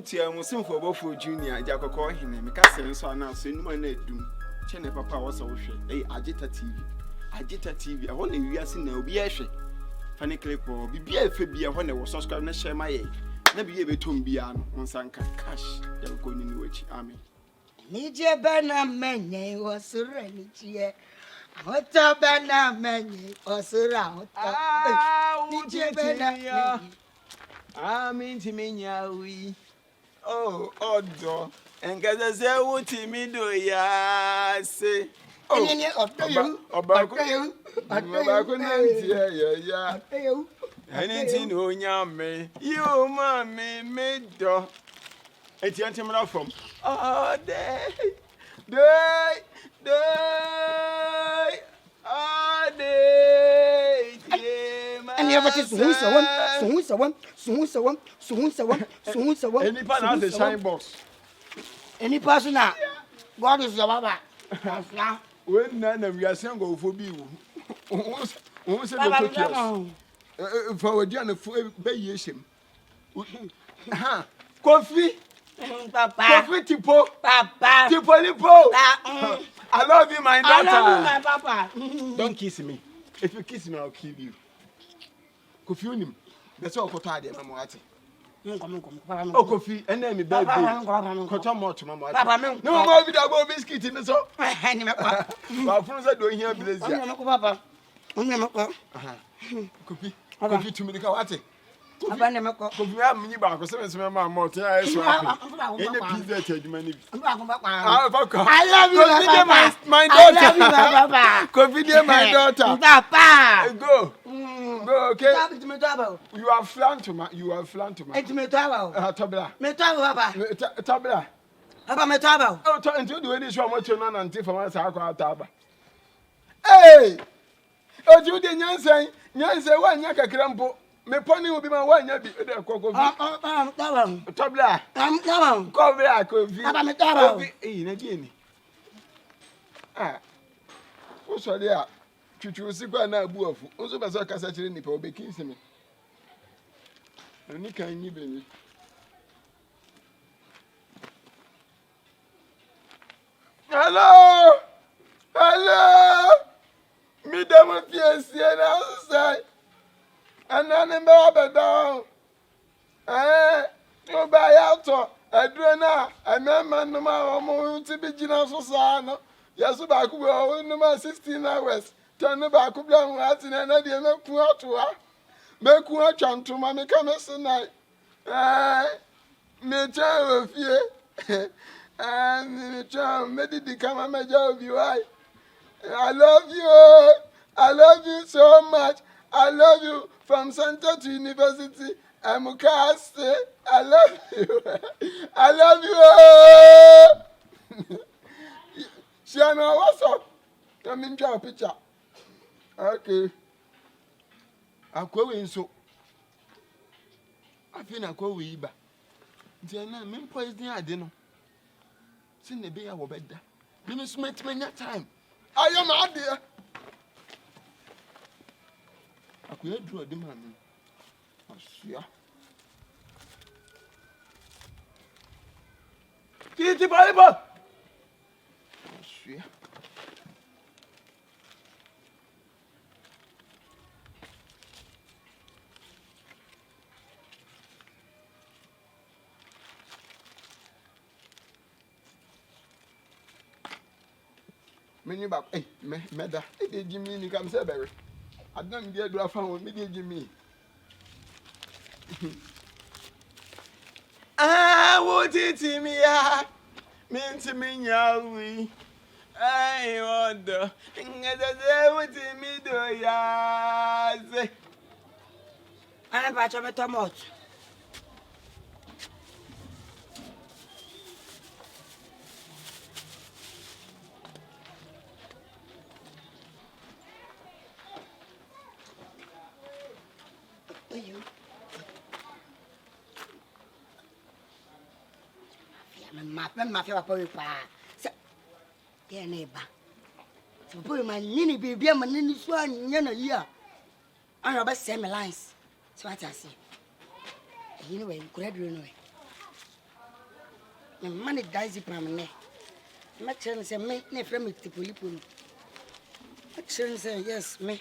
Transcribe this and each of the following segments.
Tia Musim for Obofour Junior, Jacoco, him, Castle, so now, so no one do. Chene Papa was also Agita TV. Agita TV, I want you are seeing no be a funny clip or be a fibia when I was subscribed and share my age. Never be able to be on Sanka cash. They're going in which army. Nije bana menye osura nichie. Hota bana menye osura hota. Nije bana. Amen to me yawi. Oh, odo. And gaza say what me do ya say. Oh, Obaku. Yeah. Anything on yame. You mammy made do. It's antimony from. Oh, day. And you ever see someone. Any part has a shine box. Any person now. God is your baba. When none of your son go for you. Who's for a journey for variation. Coffee. Papa. Coffee tipo. Papa. Tipo. I love you, my daughter. I love you, my papa. Don't kiss me. If you kiss me, I'll kill you. Coffee him. That's all Cotta, Mamma. Oh, coffee, and then me baby. Cotta more to Mamma. No more with a biscuit in the soap. My friends are doing here, Papa. Coffee to me, the Kawati. Coffee, I'm back, so my mouth. I love you, my daughter. Coffee, my daughter. Papa, go. Okay. You are flan to my. It's me trouble. Tabla. Me trouble, Papa. Tabla. Papa, me trouble. Oh, turn to do this one. What you know until for my circle taba. Hey! Oh, you didn't answer. Nyansa, one yaka crampo. Me pony will be my one yabi. Tabla. Cover, coffee. Papa, me trouble. Again. Ah. What's all there? Chuchu sikwa na abu afu. Onso baso kasa chire nipa obeki sime. Ani kan nyi beni. Hello. Mi demo fiesi na sai. Anani me abeda. Oba ya to. Aduro na amema no ma omo ti bi gina so sa no. Yesu ba ku o no ma 16 hours. Turn back up down at in another make you chantuma make a mess night. Me tell of you. And me tell me did come a major of you. I love you so much. I love you from Center to University. I'm a cast. I love you. I love you. Shana, what's up? Come in, draw a picture. Okay. I'm going so. I feel I'm going back. Diana, men poison I didn't. Send the beer over bed. Didn't smith me that time. I am out there. I could draw the man. Yeah. Get the Bible. Yeah. Many back, Meda, it did Jimmy, you come say, Barry. I don't get to a phone with me, Jimmy. What it me, mean to me, Yawi. I wonder, what me do, ya say. I'm a batch of a tomato. Mafia wa poe pa. Ye neighbor. So poe man nini bibia man nini so anya na yi a. An ba se me lines. So what I see. Anyway, could I do no. me money dies from me. My children say, me, ne frame it to Polipo. My children say, yes, me,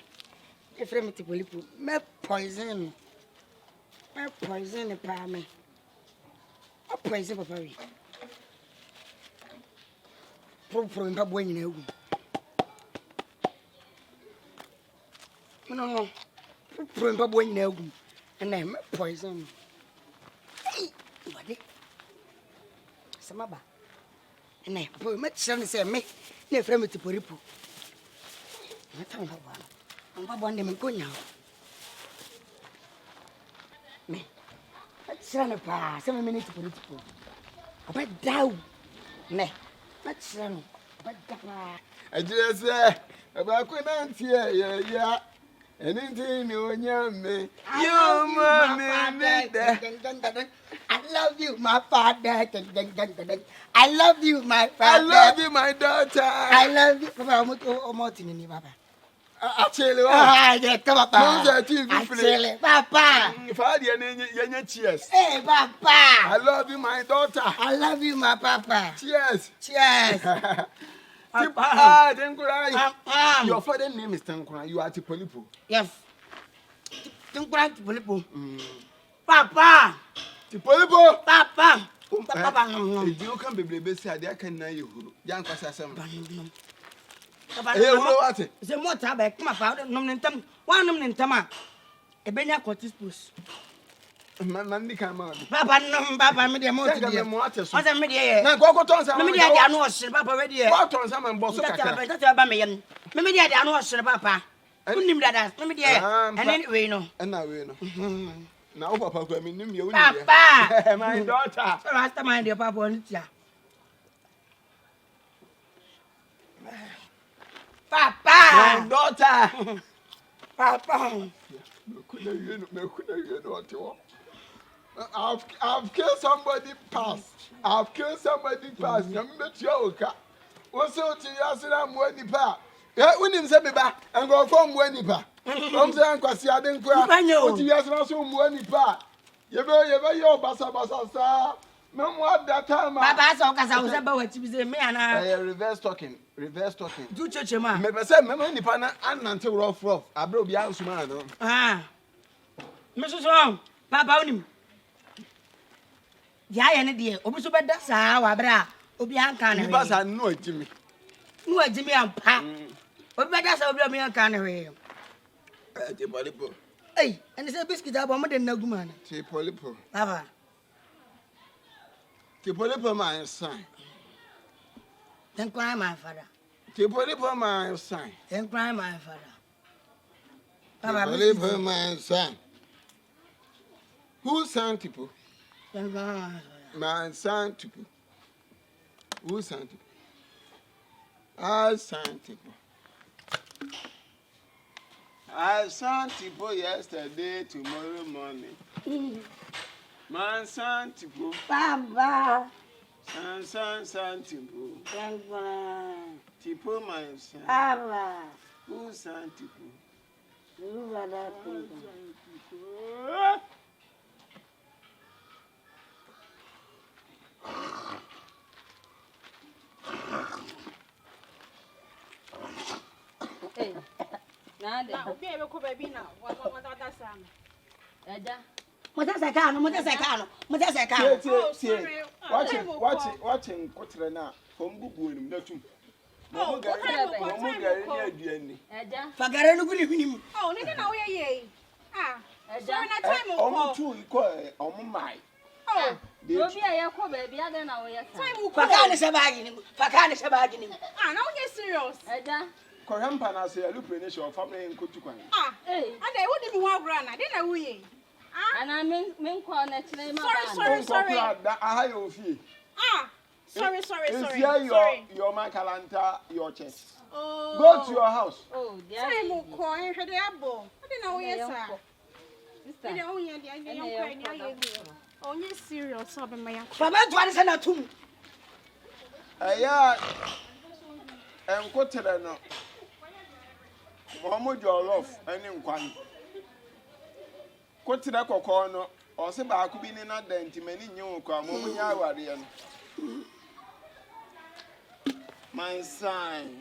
ne frame it to Polipo. Me poison the palm. I poison Papa. Pro in Papa when you know. No, pro in Papa when you know. And I'm poison. What? Samaba. And I put my son say, me, ne frame it to Polipo. I tell Papa. I'm Papa one them go now. Me. Son of a 7 minutes to Polipo. I bet down. Me. That's son. But I just say about couldn't hear, yeah. Anything you me. You, mommy, I love you, my father. I love you, my father. I love you, my daughter. I love you, Papa. Martin, Papa. Actually, Papa. Cheers. Hey, Papa. I love you, my daughter. I love you, my Papa. Cheers. Cheers. Papa, Papa. Your father's name is Tankura. You are Tipolipo. Yes. Tankura Tipolipo. Papa. Tipolipo. Papa. Papa. If you can be blessed, I can know you. Young Passasam. Hey, what? The motor back, come about, nominum, one nominum, a benya cotis puss. Mandy come out. Papa, no, Papa, media motor, what's a media? Now go to some media, I know, Papa, ready. What on some and boss, that's about me. Maybe I know, Papa. I don't need that, maybe, and anyway, no, and now we know. Now, Papa, I mean, you, Papa, my daughter. Rasta, my dear Papa, Papa! My daughter! Papa! I've killed somebody past. I've killed somebody past. I'm not your car. What's out to Yassam when you pass? When you send me back and go from when you pass. I'm saying, because I didn't cry. I know. What you Yassam when you pass. You know, your bassa. No more that time. Papa, so because I was about what you say, me and reverse talking. Do church, man. Maybe say, Mamma, Nipana, and until rough. I broke the house, man. Ah, Mrs. Wrong, Papa, him. Yeah, any dear, Obusu, but that's our bra, Obianca, and Bass, I know Jimmy. No, Jimmy and Pa. But that's our Obianca canary. Hey, and it's a biscuit about the no woman. Polipo. Papa. Polipo, my son. Then cry, my father. Polipo, my son. Then cry, my father. Polipo, my son. Who sang Tipo? My son Tipo. Who sang Tipo? I sang Tipo. I sang Tipo yesterday, tomorrow morning. Man san Tipo. Baba. San Tipo. Tipo my son. Baba. Who san Tipo? You are that Hey. Nada. O que eu comer bem não. Vou dar sam. Agya. Motasakano. Watching Cotrana from Bubu, not too. Oh, Fagarano good evening. Oh, no, ye. Ah, almost two equal my. Oh, you'll be a yakob, baby, I don't know where Fakana Sabagin. Ah, no, you're serious. Agya. Corampana say a loop in your family in Kutukan. Ah, and I wouldn't want run. I didn't know we. And I mean, call next name. Sorry. I have your fee. Ah, sorry. Your Macalanta, your chest. Oh, go to your house. Oh, dear. I'm calling for the apple. I didn't know yes, sir. I don't oh, you're serious. So, my Papa, what is an atom? Yeah, and Cotrano. Mohammed, your love, and in one. Cotrako corner, or Seba could be in a dent, many new come over Yawarian. My son.